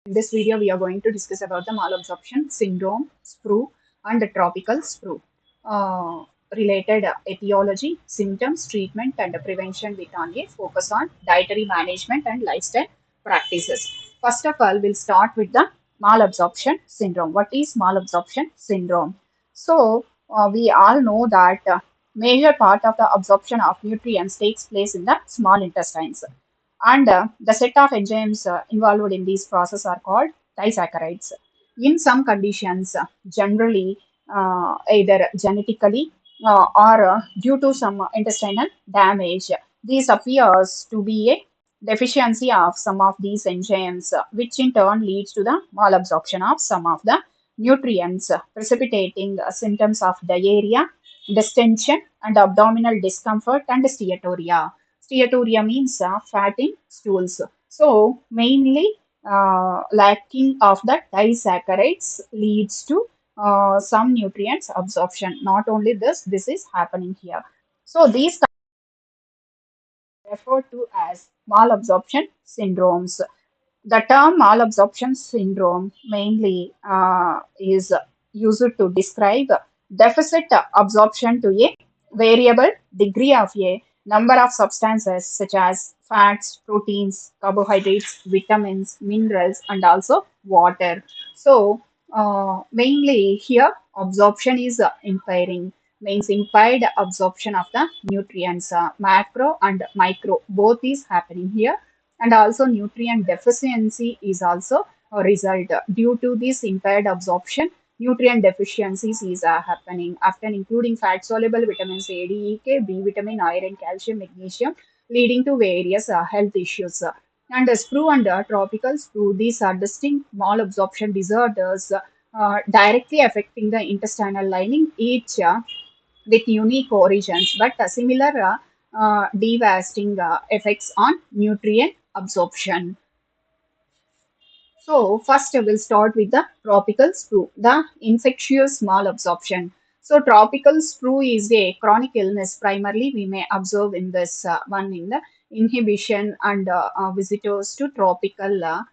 In this video, we are going to discuss about the malabsorption syndrome, Sprue, and the tropical Sprue. Related etiology, symptoms, treatment, and prevention with on a focus on dietary management and lifestyle practices. First of all, we'll start with the malabsorption syndrome. What is malabsorption syndrome? We all know that major part of the absorption of nutrients takes place in the small intestines, and the set of enzymes involved in this process are called disaccharides. In some conditions, generally either genetically or due to some intestinal damage, this appears to be a deficiency of some of these enzymes, which in turn leads to the malabsorption of some of the nutrients, precipitating symptoms of diarrhea, distension, and abdominal discomfort and steatorrhea. Steatorrhea means fat in stools. So mainly lacking of the disaccharides leads to some nutrients absorption. Not only this is happening here. So these are referred to as malabsorption syndromes. The term malabsorption syndrome mainly is used to describe deficit absorption to a variable degree of a number of substances such as fats, proteins, carbohydrates, vitamins, minerals, and also water. So, mainly here, absorption is impairing, means impaired absorption of the nutrients, macro and micro, both is happening here, and also nutrient deficiency is also a result. Due to this impaired absorption, nutrient deficiencies is happening, often including fat soluble vitamins A, D, E, K, B vitamin, iron, calcium, magnesium, leading to various health issues. And Sprue and tropical Sprue, these are distinct malabsorption disorders directly affecting the intestinal lining, each with unique origins, but similar devastating effects on nutrient absorption. So first we'll start with the tropical sprue, the infectious malabsorption. So tropical sprue is a chronic illness. Primarily, we may observe in this one in the inhibition and visitors to tropical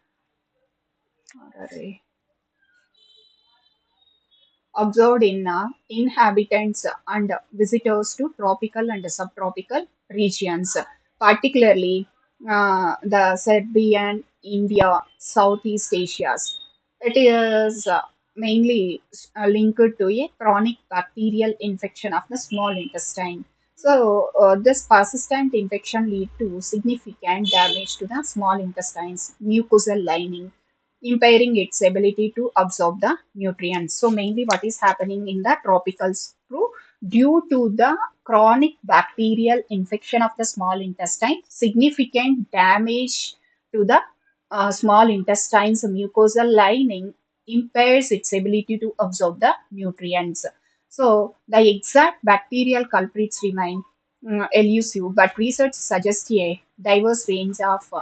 observed in inhabitants and visitors to tropical and subtropical regions, particularly the Serbian, India, Southeast Asia. It is mainly linked to a chronic bacterial infection of the small intestine. So, this persistent infection lead to significant damage to the small intestine's mucosal lining, impairing its ability to absorb the nutrients. So mainly what is happening in the tropical sprue, due to the chronic bacterial infection of the small intestine, significant damage to the small intestine's mucosal lining impairs its ability to absorb the nutrients. So the exact bacterial culprits remain elusive, but research suggests a diverse range of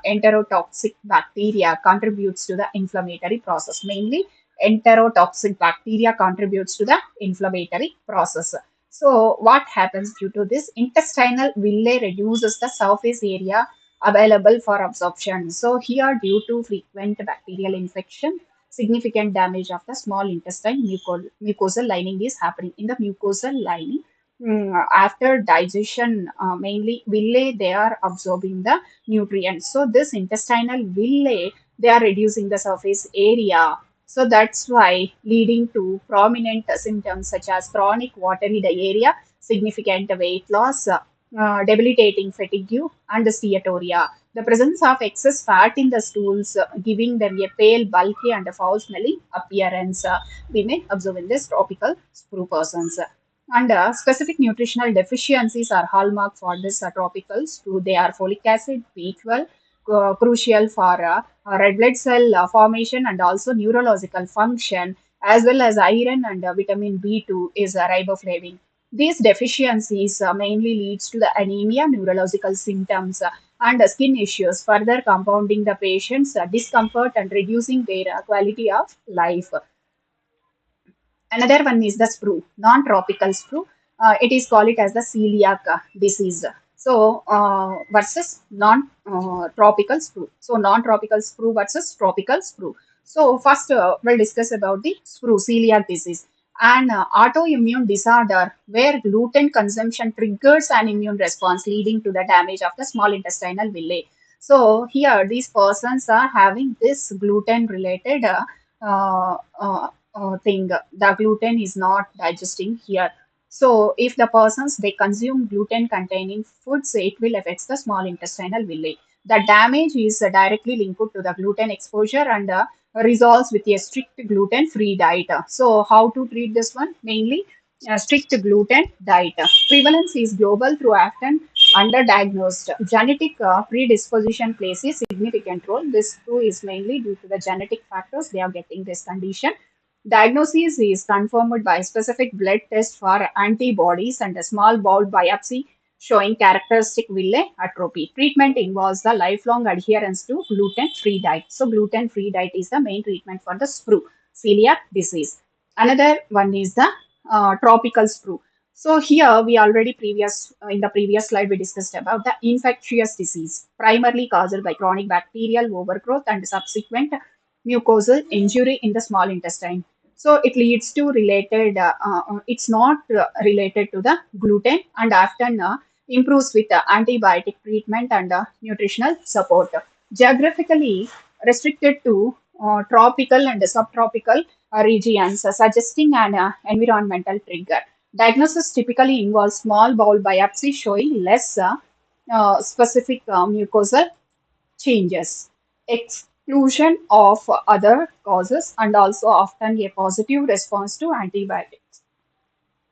enterotoxic bacteria contributes to the inflammatory process. Mainly, enterotoxic bacteria contributes to the inflammatory process. So, what happens due to this? Intestinal villi reduces the surface area available for absorption. So, here, due to frequent bacterial infection, significant damage of the small intestine mucosal lining is happening. In the mucosal lining, after digestion, mainly villi, they are absorbing the nutrients. So this intestinal villi, they are reducing the surface area. So that's why leading to prominent symptoms such as chronic watery diarrhea, significant weight loss, debilitating fatigue, and steatorrhea. The presence of excess fat in the stools, giving them a pale, bulky, and foul-smelling appearance, we may observe in this tropical sprue persons. And specific nutritional deficiencies are hallmark for this tropicals. Too, they are folic acid, B12, crucial for red blood cell formation and also neurological function, as well as iron and vitamin B2 is riboflavin. These deficiencies mainly leads to the anemia, neurological symptoms, and skin issues, further compounding the patient's discomfort and reducing their quality of life. Another one is the sprue, non-tropical sprue. It is called it as the celiac disease. So versus non-tropical sprue. So non-tropical sprue versus tropical sprue. So first we'll discuss about the sprue celiac disease, an autoimmune disorder where gluten consumption triggers an immune response leading to the damage of the small intestinal villi. So here these persons are having this gluten related thing. The gluten is not digesting here. So if the persons they consume gluten containing foods, it will affect the small intestinal villi. The damage is directly linked to the gluten exposure and resolves with a strict gluten free diet. So how to treat this one? Mainly strict gluten diet. Prevalence is global through often underdiagnosed. Genetic predisposition plays a significant role. This too is mainly due to the genetic factors they are getting this condition. Diagnosis is confirmed by specific blood test for antibodies and a small bowel biopsy showing characteristic villi atrophy. Treatment involves the lifelong adherence to gluten-free diet. So gluten-free diet is the main treatment for the sprue, celiac disease. Another one is the tropical sprue. So here we already previous in the previous slide we discussed about the infectious disease, primarily caused by chronic bacterial overgrowth and subsequent mucosal injury in the small intestine. So it leads to related. It's not related to the gluten and often improves with antibiotic treatment and nutritional support. Geographically restricted to tropical and subtropical regions, suggesting an environmental trigger. Diagnosis typically involves small bowel biopsy showing less specific mucosal changes, exclusion of other causes, and also often a positive response to antibiotics.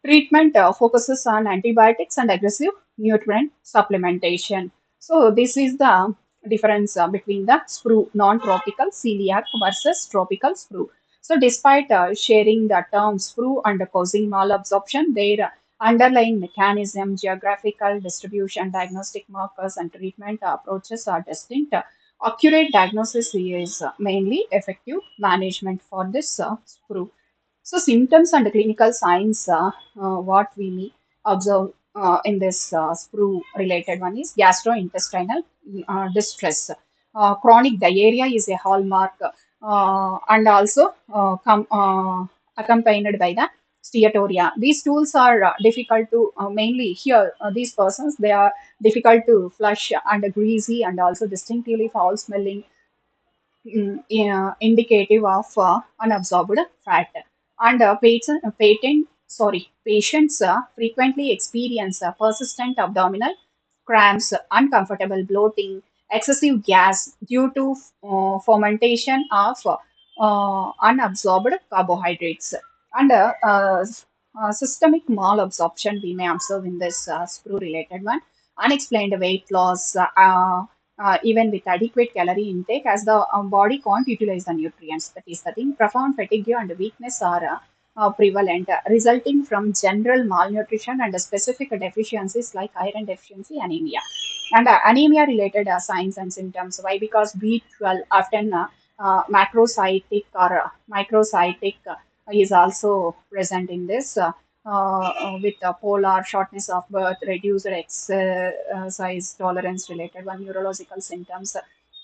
Treatment focuses on antibiotics and aggressive nutrient supplementation. So this is the difference between the sprue non-tropical celiac versus tropical sprue. So despite sharing the term sprue and causing malabsorption, their underlying mechanism, geographical distribution, diagnostic markers, and treatment approaches are distinct. Accurate diagnosis is mainly effective management for this sprue. So symptoms and clinical signs, what we may observe in this sprue related one is gastrointestinal distress. Chronic diarrhea is a hallmark and also accompanied by the steatoria. These stools are difficult to mainly here these persons they are difficult to flush and greasy and also distinctively foul smelling, yeah, indicative of unabsorbed fat. And patients frequently experience persistent abdominal cramps, uncomfortable bloating, excessive gas due to fermentation of unabsorbed carbohydrates, and systemic malabsorption we may observe in this sprue-related one. Unexplained weight loss, even with adequate calorie intake, as the body can't utilize the nutrients. That is the thing. Profound fatigue and weakness are prevalent, resulting from general malnutrition and specific deficiencies like iron deficiency, anemia. And anemia related signs and symptoms. Why? Because B12 often macrocytic or microcytic is also present in this. With polar shortness of birth, reduced exercise tolerance related one, neurological symptoms,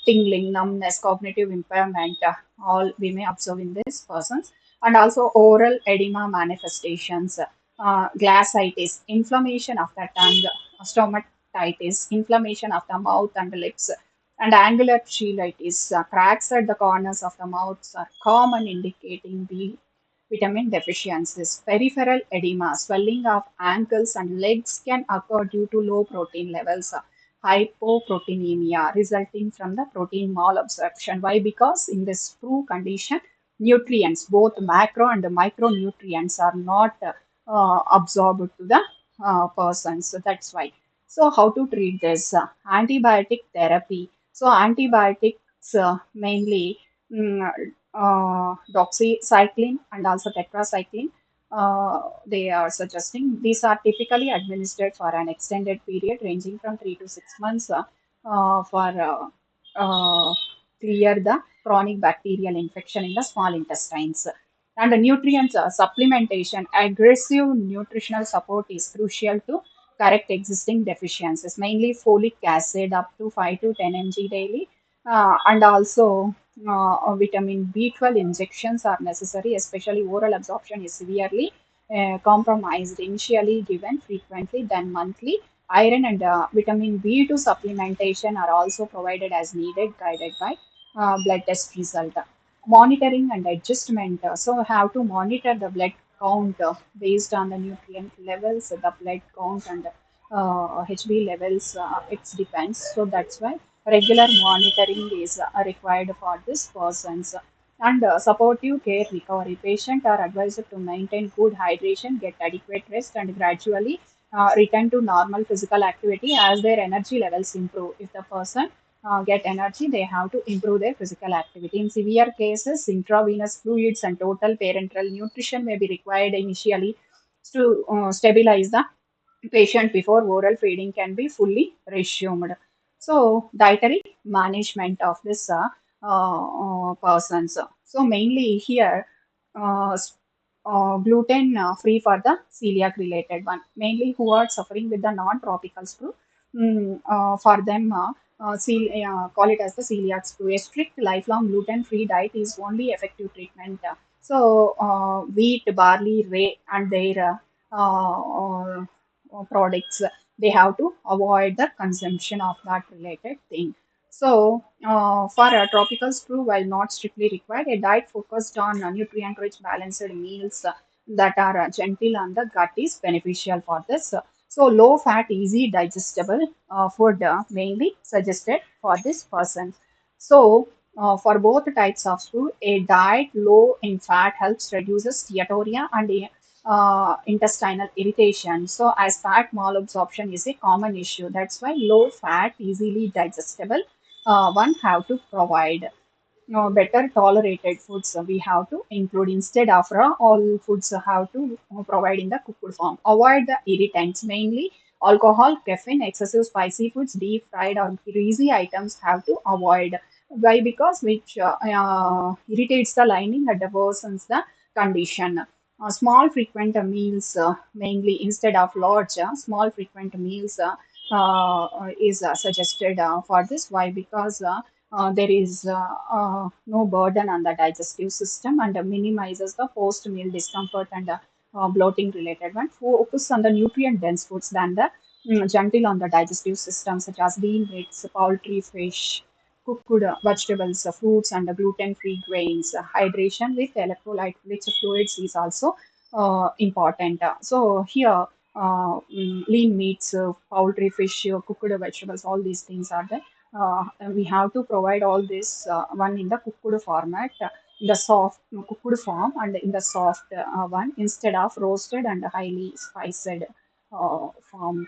tingling, numbness, cognitive impairment, all we may observe in these persons, and also oral edema manifestations, glassitis, inflammation of the tongue, stomatitis, inflammation of the mouth and lips, and angular cheilitis, cracks at the corners of the mouth are common indicating the vitamin deficiencies. Peripheral edema, swelling of ankles and legs can occur due to low protein levels. Hypoproteinemia resulting from the protein malabsorption. Why? Because in this true condition, nutrients, both macro and micronutrients, are not absorbed to the person. So that's why. So how to treat this? Antibiotic therapy. So antibiotics mainly doxycycline and also tetracycline. They are suggesting these are typically administered for an extended period ranging from 3 to 6 months for clear the chronic bacterial infection in the small intestines. And the nutrients supplementation, aggressive nutritional support is crucial to correct existing deficiencies, mainly folic acid up to 5 to 10 mg daily, and also vitamin B12 injections are necessary, especially oral absorption is severely compromised, initially given frequently, then monthly. Iron and vitamin B2 supplementation are also provided as needed, guided by blood test result. Monitoring and adjustment. So, have to monitor the blood count based on the nutrient levels, the blood count, and HB levels. It depends. So, that's why regular monitoring is required for this persons. And supportive care recovery. Patients are advised to maintain good hydration, get adequate rest, and gradually return to normal physical activity as their energy levels improve. If the person get energy, they have to improve their physical activity. In severe cases, intravenous fluids and total parenteral nutrition may be required initially to stabilize the patient before oral feeding can be fully resumed. So, dietary management of this persons. So, mainly here, uh, s- gluten free for the celiac related one, mainly who are suffering with the non-tropical screw. For them, call it as the celiac screw. A strict lifelong gluten free diet is only effective treatment. So, wheat, barley, rye, and their products, they have to avoid the consumption of that related thing. So, for a tropical screw, while not strictly required, a diet focused on nutrient rich balanced meals that are gentle on the gut is beneficial for this. So, low fat, easy digestible food mainly suggested for this person. So, for both types of screw, a diet low in fat helps reduces steatoria and intestinal irritation. So, as fat malabsorption is a common issue, that's why low fat, easily digestible one have to provide. Better tolerated foods we have to include instead of raw. All foods have to provide in the cooked form. Avoid the irritants, mainly alcohol, caffeine, excessive spicy foods, deep fried or greasy items have to avoid. Why? Because which irritates the lining and worsens the condition. Small frequent meals, mainly instead of large, small frequent meals is suggested for this. Why? Because there is no burden on the digestive system and minimizes the post meal discomfort and bloating related one. Focus on the nutrient dense foods than the gentle on the digestive system, such as lean meats, poultry, fish, cooked vegetables, fruits, and gluten free grains. Hydration with electrolyte rich fluids is also important. So, here lean meats, poultry, fish, cooked vegetables, all these things are there. And we have to provide all this one in the cooked format, in the soft cooked form, and in the soft one instead of roasted and highly spiced form.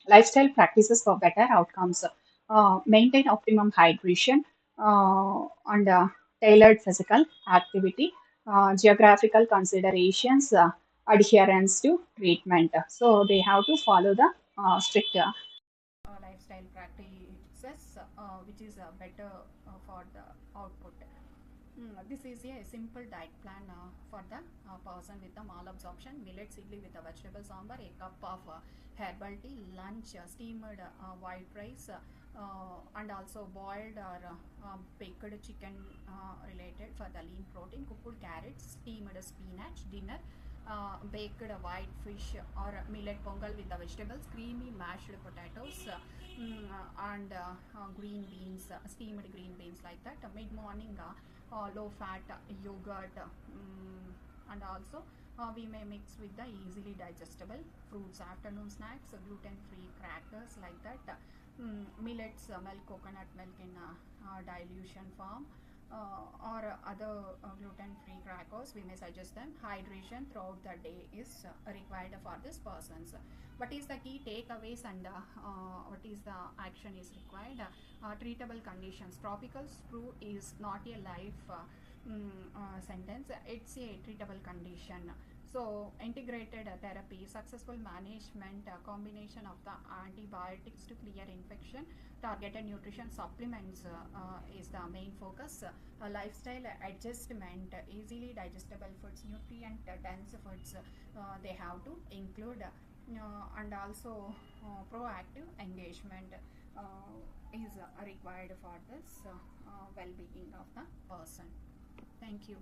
Lifestyle practices for better outcomes. Maintain optimum hydration and tailored physical activity. Geographical considerations, adherence to treatment. So they have to follow the strict lifestyle practices, which is better for the output. This is a simple diet plan for the person with the malabsorption. Millet idli with a vegetable sambar, a cup of herbal tea, lunch, steamed white rice, and also boiled or baked chicken related for the lean protein, cooked carrots, steamed spinach, dinner, baked white fish or millet pongal with the vegetables, creamy mashed potatoes, and green beans, steamed green beans like that. Mid morning, low fat yogurt, and also we may mix with the easily digestible fruits. Afternoon snacks, gluten free crackers like that. Millets, milk, coconut milk in dilution form, or other gluten-free crackers, we may suggest them. Hydration throughout the day is required for this persons. What is the key takeaways and what is the action is required? Treatable conditions. Tropical sprue is not a life sentence. It's a treatable condition. So, integrated therapy, successful management, combination of the antibiotics to clear infection, targeted nutrition supplements is the main focus. Lifestyle adjustment, easily digestible foods, nutrient dense foods, they have to include. and also proactive engagement is required for this well-being of the person. Thank you.